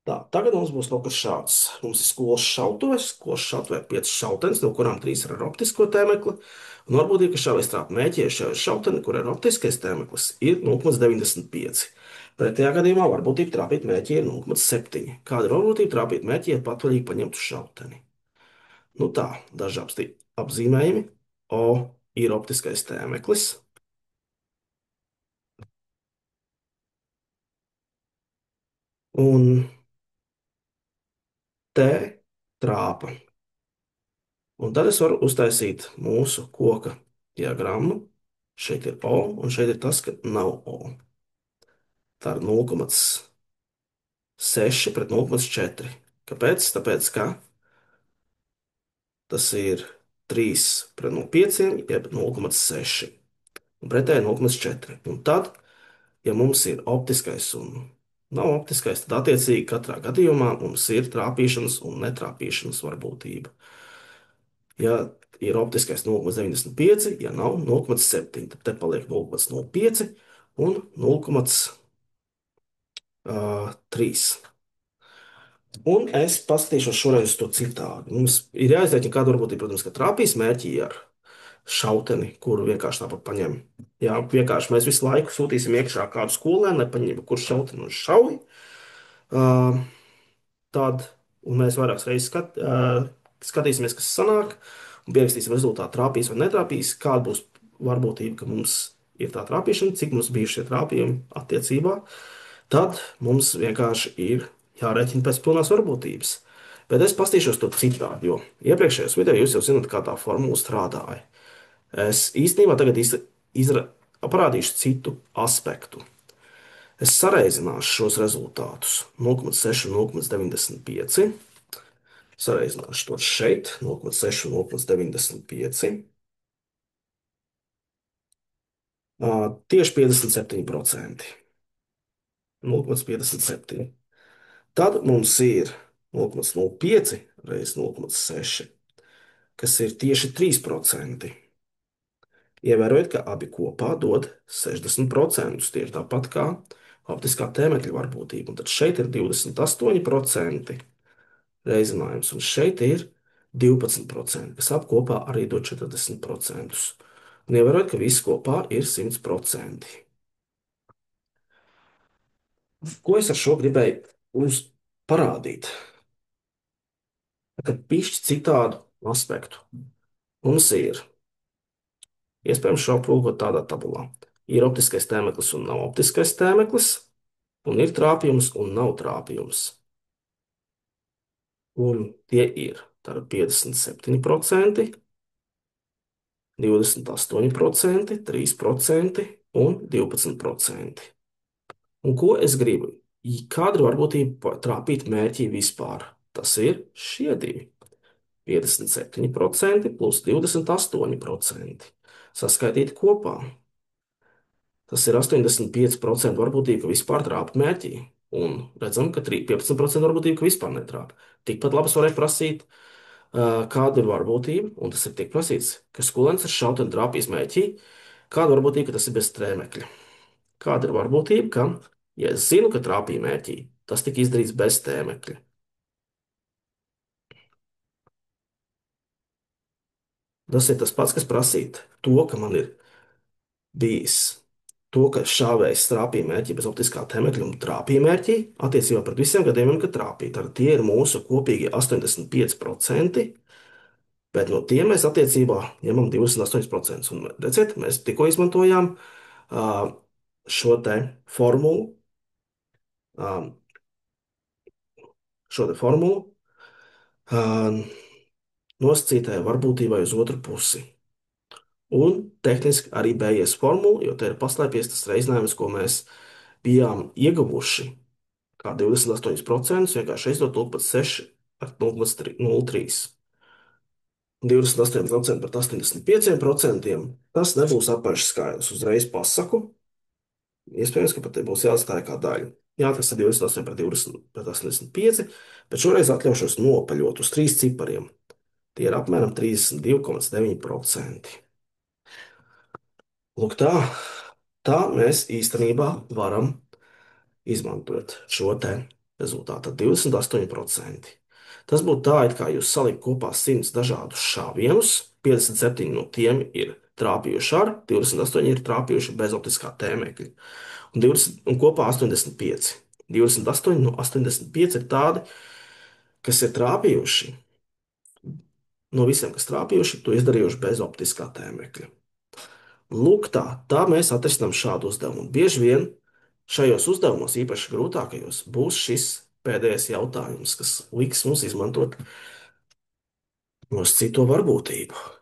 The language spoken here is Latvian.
Tā, tagad mums būs kaut kas šāds. Mums ir skolas šautuvē 5 šautenes, no kurām 3 ir ar optisko tēmekli. Un varbūtība, ka šāvies trāpa mēķi, ja šāvies šauteni, kur ir optiskais tēmeklis, ir 0,95. Pretējā gadījumā varbūtība trāpīt mēķi ir 0,7. Kāda ir varbūtība trāpīt mēķi, ja patvaļīgi paņemtu šauteni? Nu tā, daži apzīmējumi. O ir optiskais tēmeklis, un T trāpa. Un tad es varu uztaisīt mūsu koka diagrammu. Šeit ir O, un šeit ir tas, ka nav O. Tā ir 0,6 pret 0,4. Kāpēc? Tāpēc, ka tas ir 3 pret 0,5, jeb 0,6. Un pretēji 0,4. Un tad, ja mums ir optiskais un nav optiskais, tad attiecīgi katrā gadījumā mums ir trāpīšanas un netrāpīšanas varbūtība. Ja ir optiskais 0,95, ja nav 0,7, tad te paliek 0,05 un 0,3. Un es paskatīšos šoreiz uz to citādi. Mums ir jāizrēķina, kāda varbūtība, protams, ka trāpīs mērķī ar šauteni, kuru vienkārši tāpat paņem. Jā, vienkārši mēs visu laiku sūtīsim iekšā kādu skolēnu, lai paņemtu, kurš šauteni uz šauj. Uh, Tad, un mēs vairākas reizes skatīsimies, kas sanāk, un pierakstīsim rezultātu, trāpīs vai netrāpīs, kāda būs varbūtība, ka mums ir tā trāpīšana, cik mums bijuši šie trāpījumi attiecībā. Tad mums vienkārši ir jārēķina pēc pilnās varbūtības. Bet es paskatīšos to citādi, jo iepriekšējos video jūs jau zināt, kā tā formula strādāja. Es īstenībā tagad parādīšu citu aspektu. Es sareizināšu šos rezultātus 0,6 un 0,95. Sareizināšu to šeit 0,6 un 0,95. Tieši 57%. 0,57. Tad mums ir 0,05 reizes 0,6, kas ir tieši 3%. Ievērojiet, ka abi kopā dod 60%, tieši tāpat kā optiskā tēmekļa varbūtība. Un tad šeit ir 28% reizinājums, un šeit ir 12%, kas apkopā arī dod 40%. Un ievērojiet, ka viss kopā ir 100%. Ko es ar šo gribēju parādīt? Kad pišķi citādu aspektu. Mums ir iespējams šo aplūkot tādā tabulā. Ir optiskais tēmeklis un nav optiskais tēmeklis, un ir trāpījums un nav trāpījums. Un tie ir tātad 57%, 28%, 3% un 12%. Un ko es gribu? Kāda ir varbūtība trāpīt mērķī vispār? Tas ir šie divi. 57% plus 28%. Saskaitīt kopā. Tas ir 85% varbūtība, ka vispār trāpa mērķī. Un redzam, ka 15% varbūtība, ka vispār netrāpa. Tikpat labi varēja prasīt, kāda ir varbūtība, un tas ir tik prasīts, ka skolēns ar šauteni trāpīs mērķī. Kāda varbūtība, ka tas ir bez tēmekļa? Kāda ir varbūtība, ka, ja es zinu, ka trāpīja mērķī, tas tika izdarīts bez tēmekļa? Tas ir tas pats, kas prasīt to, ka man ir bijis to, ka šāvējs trāpīja mērķī bez optiskā tēmekļa un trāpīja mērķī attiecībā pret visiem gadījumiem, kad trāpīja. Tad tie ir mūsu kopīgie 85%, bet no tiem mēs attiecībā ņemam 28%. Un redziet, mēs tikko izmantojām šo te formulu, nosacītajai varbūtībai uz otru pusi. Un tehniski arī BS formula, jo te ir paslēpies tas reizinājums, ko mēs bijām ieguvuši, kā 28%, vienkārši aizdot 0,6 ar 0,03. 28% pret 85%. Tas nebūs apaļš skaidrs. Uzreiz pasaku. Iespējams, ka pat te būs jāatstāja kā daļa. Jā, tas ir 28 pret 20 pret 85, bet šoreiz atļaušos nopaļot uz 3 cipariem. Tie ir apmēram 32,9%. Lūk tā mēs īstenībā varam izmantot šo te rezultātā 28%. Tas būtu tā, it kā jūs salikt kopā 100 dažādus šāvienus, 57 no tiem ir trāpījuši ar, 28 ir trāpījuši bez optiskā tēmekļa, un, 20, un kopā 85. 28 no 85 ir tādi, kas ir trāpījuši. No visiem, kas trāpījuši, to izdarījuši bez optiskā tēmekļa. Lūk, tā mēs atrisinām šādu uzdevumu. Un bieži vien šajos uzdevumos, īpaši grūtākajos, būs šis pēdējais jautājums, kas liks mums izmantot mūsu cito varbūtību.